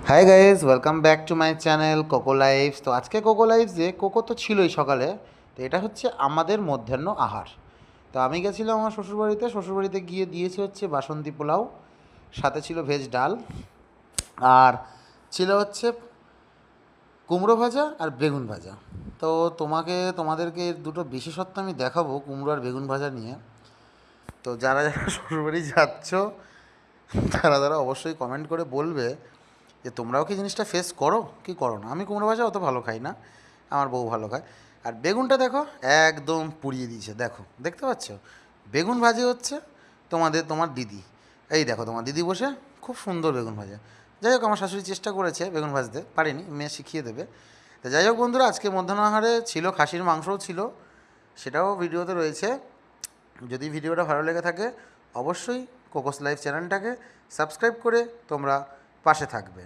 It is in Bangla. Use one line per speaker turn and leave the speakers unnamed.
High guys, welcome back to my channel Coco Lifes. তো আজকে কোকো লাইফসে কোকো তো ছিলই সকালে। তো এটা হচ্ছে আমাদের মধ্যাহ্ন আহার। তো আমি গেছিলাম আমার শ্বশুরবাড়িতে গিয়ে দিয়েছে হচ্ছে বাসন্তী পোলাও, সাথে ছিল ভেজ ডাল, আর ছিল হচ্ছে কুমড়ো ভাজা আর বেগুন ভাজা। তো তোমাদেরকে এর দুটো বিশেষত্ব আমি দেখাবো কুমড়ো আর বেগুন ভাজা নিয়ে। তো যারা যারা শ্বশুরবাড়ি যাচ্ছ তারা অবশ্যই কমেন্ট করে বলবে যে তোমরাও কি জিনিসটা ফেস করো কি করো না। আমি কুমড়ো ভাজা অত ভালো খাই না, আমার বউ ভালো খায়। আর বেগুনটা দেখো, একদম পুড়িয়ে দিয়েছে, দেখো দেখতে পাচ্ছ। বেগুন ভাজি হচ্ছে তোমার দিদি। এই দেখো তোমার দিদি বসে খুব সুন্দর বেগুন ভাজা। যাই হোক, আমার শাশুড়ি চেষ্টা করেছে বেগুন ভাজতে, পারিনি, মেয়ে শিখিয়ে দেবে। তো যাই হোক বন্ধুরা, আজকে মধ্যাহ্ন আহারে ছিল খাসির মাংসও ছিল, সেটাও ভিডিওতে রয়েছে। যদি ভিডিওটা ভালো লেগে থাকে অবশ্যই কোকোস লাইফ চ্যানেলটাকে সাবস্ক্রাইব করে তোমরা পাশে থাকবে।